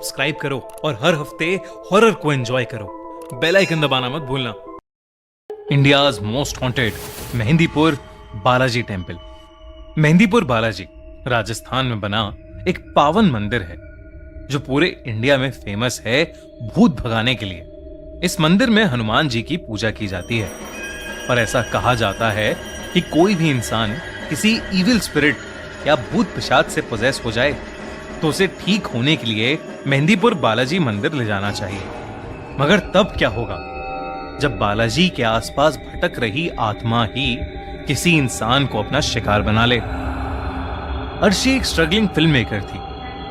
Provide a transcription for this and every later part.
Subscribe करो और हर हफ्ते हॉरर को एंजॉय करो। बेल आइकन दबाना मत भूलना। India's most haunted Mehandipur Balaji temple. Mehandipur Balaji Rajasthan में बना एक पावन मंदिर है जो पूरे इंडिया में फेमस है भूत भगाने के लिए। इस मंदिर में हनुमान जी की पूजा की जाती है और ऐसा कहा जाता है कि कोई भी इंसान किसी इविल स्पिरिट या भूत पिशाच से पोजेस हो जाए तो उसे ठीक होने के लिए मेहंदीपुर बालाजी मंदिर ले जाना चाहिए। मगर तब क्या होगा जब बालाजी के आसपास भटक रही आत्मा ही किसी इंसान को अपना शिकार बना ले। अर्शी एक स्ट्रगलिंग फिल्म मेकर थी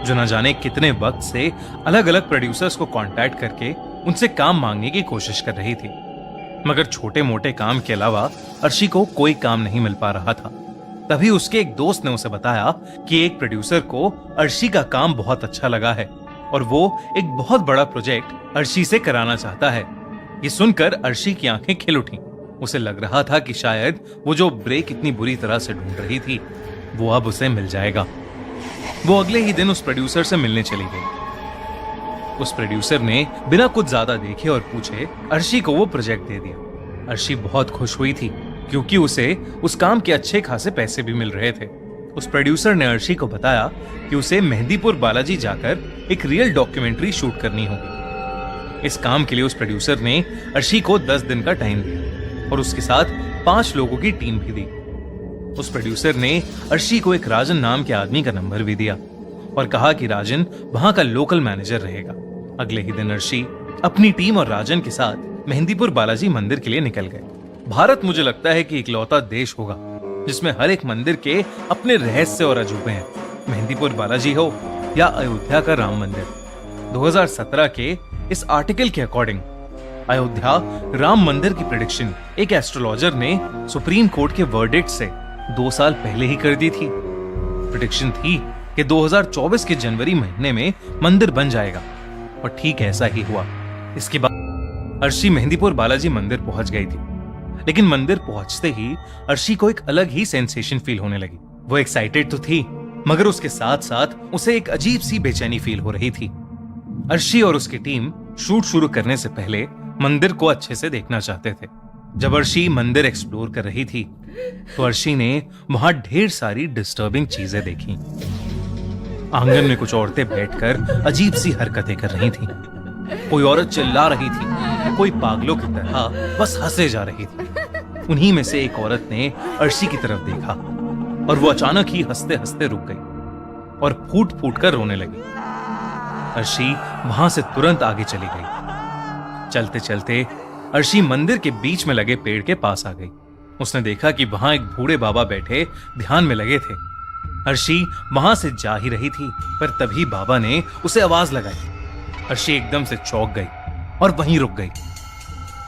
जो न जाने कितने वक्त से अलग अलग प्रोड्यूसर्स को कांटेक्ट करके उनसे काम मांगने की कोशिश कर रही थी, मगर छोटे मोटे काम के अलावा अर्शी को कोई काम नहीं मिल पा रहा था। तभी उसके एक दोस्त ने उसे बताया कि एक प्रोड्यूसर को अर्शी का काम बहुत अच्छा लगा है और वो एक बहुत बड़ा प्रोजेक्ट अर्शी से कराना चाहता है। ये सुनकर अर्शी की आंखें खिल उठी। उसे लग रहा था कि शायद वो जो ब्रेक इतनी बुरी तरह से ढूंढ रही थी वो अब उसे मिल जाएगा। वो अगले ही दिन उस प्रोड्यूसर से मिलने चली गई। उस प्रोड्यूसर ने बिना कुछ ज्यादा देखे और पूछे अर्शी को वो प्रोजेक्ट दे दिया। अर्शी बहुत खुश हुई थी क्योंकि उसे उस काम के अच्छे खासे पैसे भी मिल रहे थे। उस प्रोड्यूसर ने अर्शी को बताया कि उसे मेहंदीपुर बालाजी जाकर एक रियल डॉक्यूमेंट्री शूट करनी होगी। इस काम के लिए उस प्रोड्यूसर ने अर्शी को 10 दिन का टाइम दिया और उसके साथ 5 लोगों की टीम भी दी। उस प्रोड्यूसर ने अर्शी को एक राजन नाम के आदमी का नंबर भी दिया और कहा कि राजन वहां का लोकल मैनेजर रहेगा। अगले ही दिन अर्शी अपनी टीम और राजन के साथ मेहंदीपुर बालाजी मंदिर के लिए निकल गए। भारत मुझे लगता है कि इकलौता देश होगा जिसमें हर एक मंदिर के अपने रहस्य और अजूबे हैं। मेहंदीपुर बालाजी हो या अयोध्या का राम मंदिर। 2017 के इस आर्टिकल के अकॉर्डिंग अयोध्या राम मंदिर की प्रेडिक्शन एक एस्ट्रोलॉजर ने सुप्रीम कोर्ट के वर्डिक्ट से 2 साल पहले ही कर दी थी। प्रेडिक्शन थी कि 2024 के जनवरी महीने में मंदिर बन जाएगा और ठीक ऐसा ही हुआ। इसके बाद अर्शी मेहंदीपुर बालाजी मंदिर पहुंच गई थी, लेकिन मंदिर पहुंचते ही अर्शी को एक अलग ही सेंसेशन फील होने लगी। वो एक्साइटेड तो थी मगर उसके साथ साथ उसे एक अजीब सी बेचैनी फील हो रही थी। अर्शी और उसकी टीम शूट शुरू करने से पहले मंदिर को अच्छे से देखना चाहते थे। जब अर्शी मंदिर एक्सप्लोर कर रही थी तो अर्शी ने वहां ढेर सारी डिस्टर्बिंग चीजें देखी। आंगन में कुछ औरतें बैठकर अजीब सी हरकतें कर रही थी। कोई औरत चिल्ला रही थी, कोई पागलों की तरह बस हंसे जा रही थी। उन्हीं में से एक औरत ने अर्शी की तरफ देखा और वो अचानक ही हंसते हंसते रुक गई और फूट फूट कर रोने लगी। अर्शी वहां से तुरंत आगे चली गई। चलते चलते अर्शी मंदिर के बीच में लगे पेड़ के पास आ गई। उसने देखा कि वहां एक बूढ़े बाबा बैठे ध्यान में लगे थे। अर्शी वहां से जा ही रही थी पर तभी बाबा ने उसे आवाज लगाई। अर्शी एकदम से चौंक गई और वहीं रुक गई।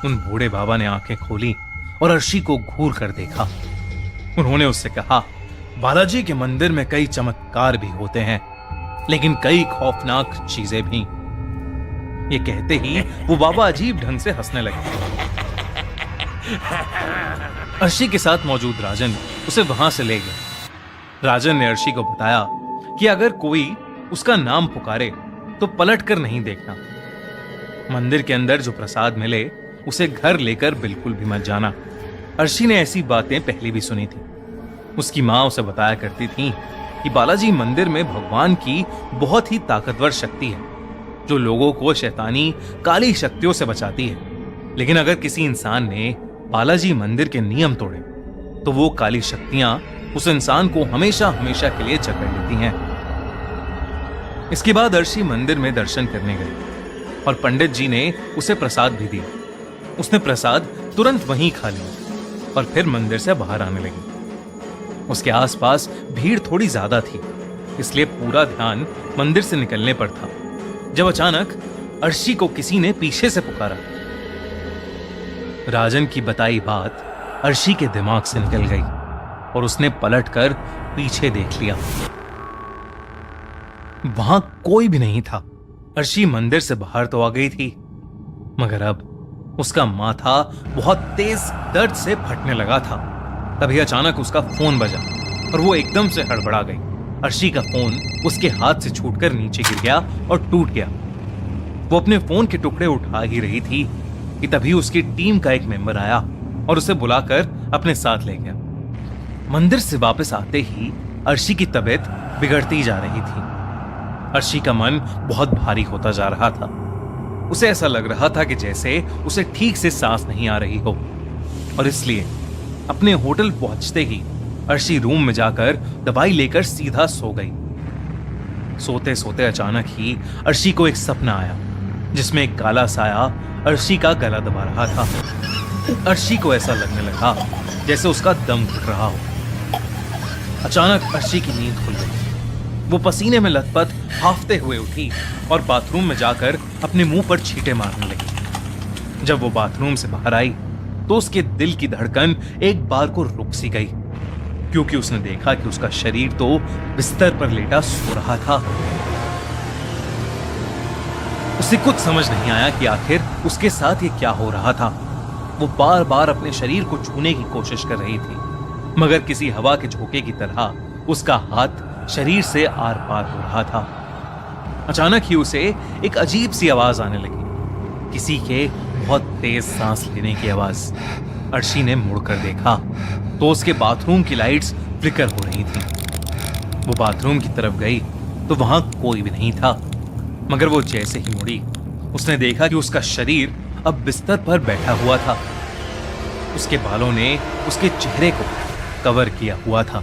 उन बूढ़े बाबा ने आंखें खोली और अर्शी को घूर कर देखा। उन्होंने उससे कहा, बालाजी के मंदिर में कई चमत्कार भी होते हैं लेकिन कई खौफनाक चीजें भी। ये कहते ही वो बाबा अजीब ढंग से हंसने लगे। अर्शी के साथ मौजूद राजन उसे वहां से ले गए। राजन ने अर्शी को बताया कि अगर कोई उसका नाम पुकारे तो पलट कर नहीं देखना। मंदिर के अंदर जो प्रसाद मिले उसे घर लेकर बिल्कुल भी मत जाना। अर्शी ने ऐसी बातें पहले भी सुनी थी। उसकी माँ उसे बताया करती थी कि बालाजी मंदिर में भगवान की बहुत ही ताकतवर शक्ति है जो लोगों को शैतानी काली शक्तियों से बचाती है। लेकिन अगर किसी इंसान ने बालाजी मंदिर के नियम तोड़े तो वो काली शक्तियां उस इंसान को हमेशा हमेशा के लिए जकड़ लेती हैं। इसके बाद अर्शी मंदिर में दर्शन करने गई और पंडित जी ने उसे प्रसाद भी दिया। उसने प्रसाद तुरंत वहीं खा लिया और फिर मंदिर से बाहर आने लगी। उसके आसपास भीड़ थोड़ी ज्यादा थी इसलिए पूरा ध्यान मंदिर से निकलने पर था जब अचानक अर्शी को किसी ने पीछे से पुकारा। राजन की बताई बात अर्शी के दिमाग से निकल गई और उसने पलटकर पीछे देख लिया। वहां कोई भी नहीं था। अर्शी मंदिर से बाहर तो आ गई थी मगर अब उसका माथा बहुत तेज दर्द से फटने लगा था। तभी अचानक उसका फोन बजा और वो एकदम से हड़बड़ा गई। अर्शी का फोन उसके हाथ से छूटकर नीचे गिर गया और टूट गया। वो अपने फोन के टुकड़े उठा ही रही थी कि तभी उसकी टीम का एक मेंबर आया और उसे बुलाकर अपने साथ ले गया। मंदिर से वापस आते ही अर्शी की तबीयत बिगड़ती जा रही थी। अर्शी का मन बहुत भारी होता जा रहा था। उसे ऐसा लग रहा था कि जैसे उसे ठीक से सांस नहीं आ रही हो, और इसलिए अपने होटल पहुंचते ही अर्शी रूम में जाकर दवाई लेकर सीधा सो गई। सोते सोते अचानक ही अर्शी को एक सपना आया जिसमें एक काला साया अर्शी का गला दबा रहा था। अर्शी को ऐसा लगने लगा जैसे उसका दम घुट रहा हो। अचानक अर्शी की नींद खुल गई। वो पसीने में लथपथ हांफते हुए उठी और बाथरूम में जाकर अपने मुंह पर छींटे मारने लगी। जब वो बाथरूम से बाहर आई तो उसके दिल की धड़कन एक बार को रुक सी गई, क्योंकि उसने देखा कि उसका शरीर तो बिस्तर पर लेटा सो रहा था। उसे कुछ समझ नहीं आया कि आखिर उसके साथ ये क्या हो रहा था। वो बार बार अपने शरीर को छूने की कोशिश कर रही थी, मगर किसी हवा के झोंके की तरह उसका हाथ शरीर से आर पार हो रहा था। अचानक ही उसे एक अजीब सी आवाज आने लगी, किसी के बहुत तेज सांस लेने की आवाज। अर्शी ने मुड़कर देखा तो उसके बाथरूम की लाइट्स फ्लिकर हो रही थी। वो बाथरूम की तरफ गई तो वहां कोई भी नहीं था, मगर वो जैसे ही मुड़ी उसने देखा कि उसका शरीर अब बिस्तर पर बैठा हुआ था। उसके बालों ने उसके चेहरे को कवर किया हुआ था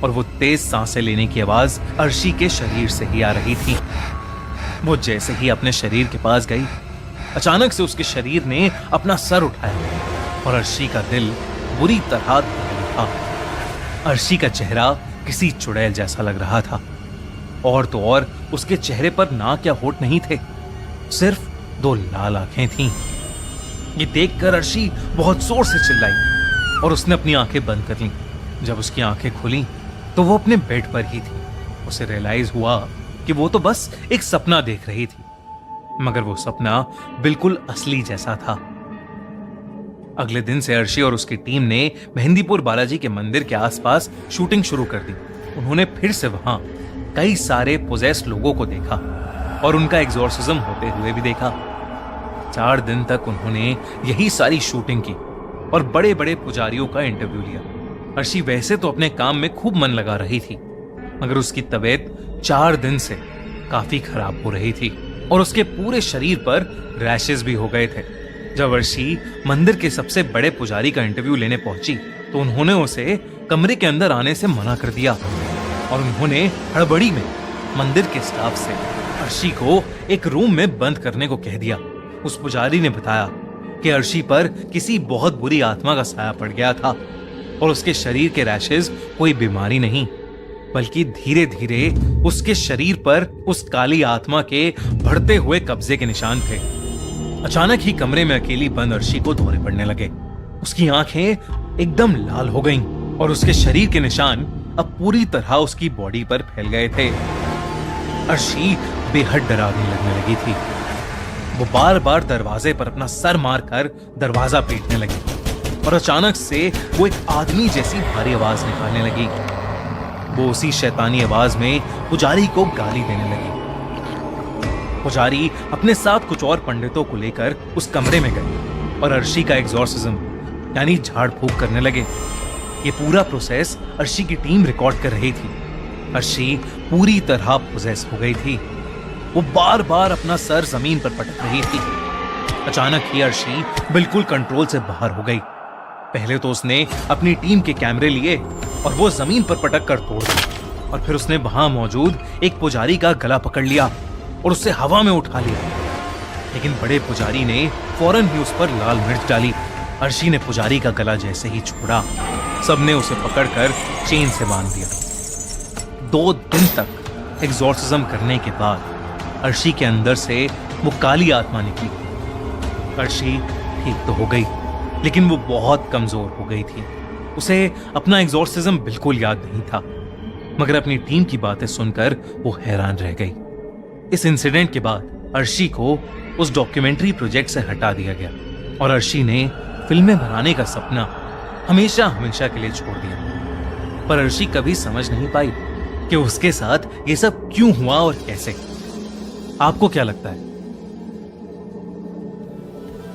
और वो तेज सांसें लेने की आवाज अर्शी के शरीर से ही आ रही थी। वो जैसे ही अपने शरीर के पास गई, अचानक से उसके शरीर ने अपना सर उठाया और अर्शी का दिल बुरी तरह दहल उठा। अर्शी का चेहरा किसी चुड़ैल जैसा लग रहा था, और तो और उसके चेहरे पर नाक या होठ नहीं थे, सिर्फ 2 लाल आंखें थीं। ये देखकर अर्शी बहुत जोर से चिल्लाई और उसने अपनी आंखें बंद कर लीं। जब उसकी आंखें खुली तो वो अपने बेड पर ही थी। उसे रियलाइज हुआ कि वो तो बस एक सपना देख रही थी, मगर वो सपना बिल्कुल असली जैसा था। अगले दिन से अर्शी और उसकी टीम ने मेहंदीपुर बालाजी के मंदिर के आसपास शूटिंग शुरू कर दी। उन्होंने फिर से वहां कई सारे पोजेस्ड लोगों को देखा और उनका एग्जॉर्सिज्म होते हुए भी देखा। 4 दिन तक उन्होंने यही सारी शूटिंग की और बड़े बड़े पुजारियों का इंटरव्यू लिया। अर्शी वैसे तो अपने काम में खूब मन लगा रही थी, मगर उसकी तबीयत 4 दिन से काफी खराब हो रही थी और उसके पूरे शरीर पर रैशेस भी हो गए थे। जब अर्शी मंदिर के सबसे बड़े पुजारी का इंटरव्यू लेने पहुंची तो उन्होंने उसे कमरे के अंदर आने से मना कर दिया और उन्होंने हड़बड़ी में मंदिर के स्टाफ से अर्शी को एक रूम में बंद करने को कह दिया। उस पुजारी ने बताया कि अर्शी पर किसी बहुत बुरी आत्मा का साया पड़ गया था और उसके शरीर के रैशेस कोई बीमारी नहीं, बल्कि धीरे धीरे उसके शरीर पर उस काली आत्मा के बढ़ते हुए कब्जे के निशान थे। अचानक ही कमरे में अकेली बंद अर्शी को दौरे पड़ने लगे। उसकी आंखें एकदम लाल हो गईं और उसके शरीर के निशान अब पूरी तरह उसकी बॉडी पर फैल गए थे। अर्शी बेहद डरावनी लगने लगी थी। वो बार बार दरवाजे पर अपना सर मारकर दरवाजा पीटने लगी और अचानक से वो एक आदमी जैसी भारी आवाज निकालने लगी। वो उसी शैतानी आवाज में पुजारी को गाली देने लगी। पुजारी अपने साथ कुछ और पंडितों को लेकर उस कमरे में गए और अर्शी का एग्जॉर्सिज्म यानी झाड़ फूंक करने लगे। ये पूरा प्रोसेस अर्शी की टीम रिकॉर्ड कर रही थी। अर्शी पूरी तरह पोजेस हो गई थी। वो बार बार अपना सर जमीन पर पटक रही थी। अचानक ही अर्शी बिल्कुल कंट्रोल से बाहर हो गई। पहले तो उसने अपनी टीम के कैमरे लिए और वो जमीन पर पटक कर तोड़ दिए और फिर उसने वहां मौजूद एक पुजारी का गला पकड़ लिया और उससे हवा में उठा लिया। लेकिन बड़े पुजारी ने फौरन ही उस पर लाल मिर्च डाली। अर्शी ने पुजारी का गला जैसे ही छोड़ा, सबने उसे पकड़कर चेन से बांध दिया। 2 दिन तक एग्जॉर्सिज्म करने के बाद अर्शी के अंदर से वो काली आत्मा निकली। अर्शी ठीक तो हो गई, लेकिन वो बहुत कमजोर हो गई थी। उसे अपना एग्जॉर्सिज्म बिल्कुल याद नहीं था, मगर अपनी टीम की बातें सुनकर वो हैरान रह गई। इस इंसिडेंट के बाद अर्शी को उस डॉक्यूमेंट्री प्रोजेक्ट से हटा दिया गया और अर्शी ने फिल्में बनाने का सपना हमेशा हमेशा के लिए छोड़ दिया। पर अर्शी कभी समझ नहीं पाई कि उसके साथ ये सब क्यों हुआ और कैसे। आपको क्या लगता है,